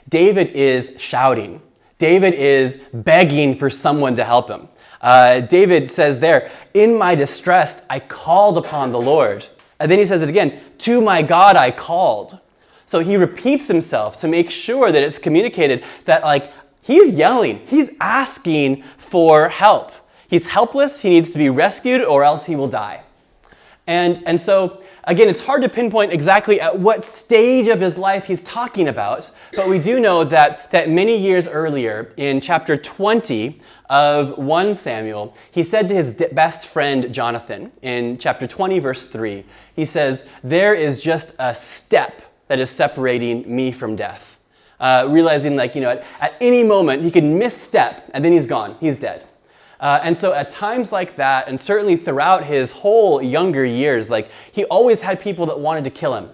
David is shouting. David is begging for someone to help him. David says there, "In my distress, I called upon the Lord." And then he says it again, "To my God I called." So he repeats himself to make sure that it's communicated that he's yelling, he's asking for help. He's helpless, he needs to be rescued or else he will die. And so, again, it's hard to pinpoint exactly at what stage of his life he's talking about, but we do know that many years earlier, in chapter 20 of 1 Samuel, he said to his best friend Jonathan, in chapter 20, verse 3, he says, "There is just a step that is separating me from death." Realizing at any moment he could misstep and then he's gone, he's dead. And so at times like that, and certainly throughout his whole younger years, he always had people that wanted to kill him.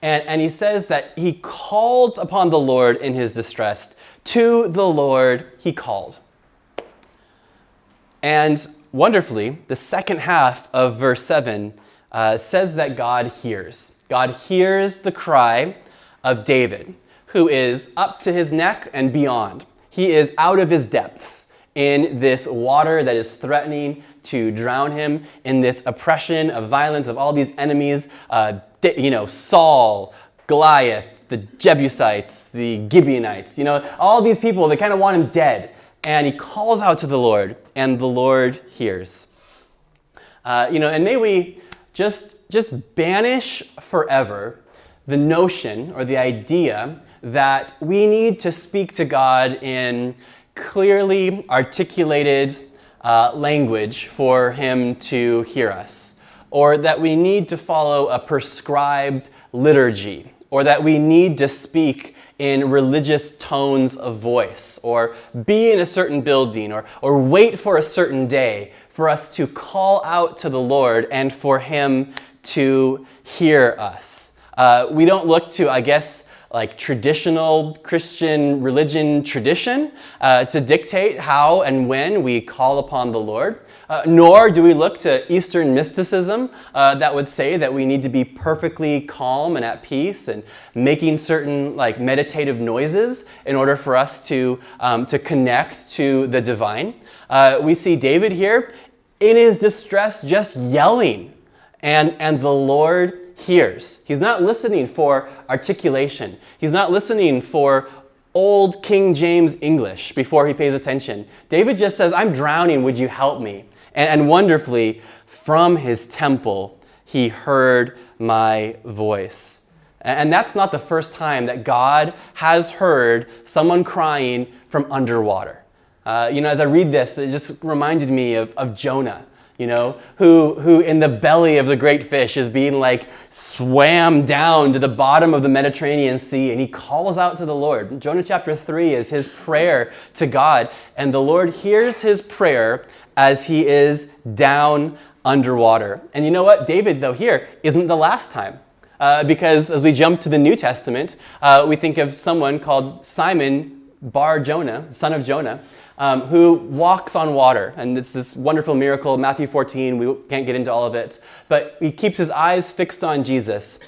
And he says that he called upon the Lord in his distress. To the Lord he called. And wonderfully, the second half of verse 7 says that God hears. God hears the cry of David, who is up to his neck and beyond. He is out of his depths in this water that is threatening to drown him, in this oppression of violence of all these enemies, Saul, Goliath, the Jebusites, the Gibeonites, all these people, they kind of want him dead. And he calls out to the Lord, and the Lord hears. And may we just banish forever the notion or the idea that we need to speak to God in clearly articulated language for him to hear us, or that we need to follow a prescribed liturgy, or that we need to speak in religious tones of voice, or be in a certain building, or wait for a certain day for us to call out to the Lord and for him to hear us. We don't look to, traditional Christian religion tradition to dictate how and when we call upon the Lord, nor do we look to Eastern mysticism that would say that we need to be perfectly calm and at peace and making certain meditative noises in order for us to connect to the divine. We see David here in his distress just yelling, and the Lord hears. He's not listening for articulation. He's not listening for old King James English before he pays attention. David just says, "I'm drowning, would you help me?" And wonderfully, from his temple, he heard my voice. And that's not the first time that God has heard someone crying from underwater. As I read this, it just reminded me of Jonah. Who in the belly of the great fish is being swam down to the bottom of the Mediterranean Sea, and he calls out to the Lord. Jonah chapter 3 is his prayer to God, and the Lord hears his prayer as he is down underwater. And you know what? David, though, here isn't the last time. Because as we jump to the New Testament, we think of someone called Simon Bar Jonah, son of Jonah, who walks on water. And it's this wonderful miracle, Matthew 14, we can't get into all of it. But he keeps his eyes fixed on Jesus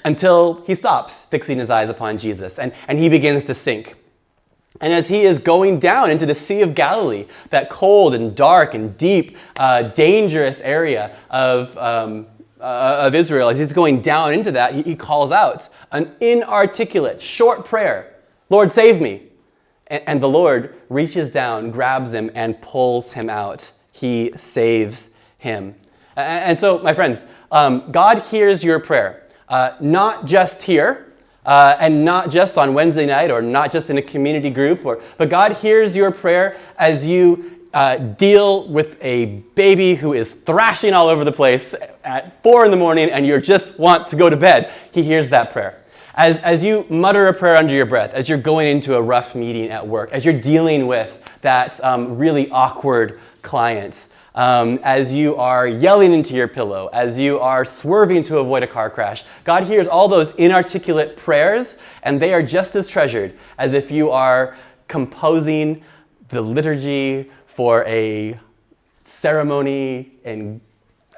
until he stops fixing his eyes upon Jesus, and he begins to sink. And as he is going down into the Sea of Galilee, that cold and dark and deep, dangerous area of Israel, as he's going down into that, he calls out an inarticulate, short prayer, "Lord, save me." And the Lord reaches down, grabs him, and pulls him out. He saves him. And so, my friends, God hears your prayer, not just here, and not just on Wednesday night, or not just in a community group, but God hears your prayer as you deal with a baby who is thrashing all over the place at 4 a.m. and you just want to go to bed. He hears that prayer. As you mutter a prayer under your breath, as you're going into a rough meeting at work, as you're dealing with that really awkward client, as you are yelling into your pillow, as you are swerving to avoid a car crash, God hears all those inarticulate prayers, and they are just as treasured as if you are composing the liturgy for a ceremony in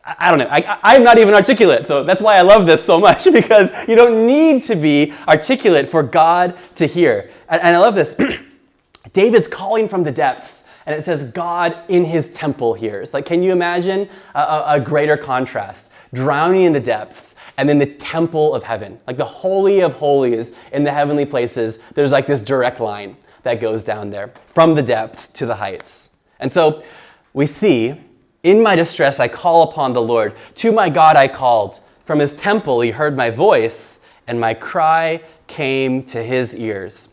I don't know. I'm not even articulate, so that's why I love this so much, because you don't need to be articulate for God to hear. And I love this. David's calling from the depths, and it says God in his temple hears. Like, can you imagine a greater contrast? Drowning in the depths, and then the temple of heaven. Like the holy of holies in the heavenly places, there's like this direct line that goes down there from the depths to the heights. And so we see, in my distress I call upon the Lord. To my God I called. From his temple he heard my voice, and my cry came to his ears.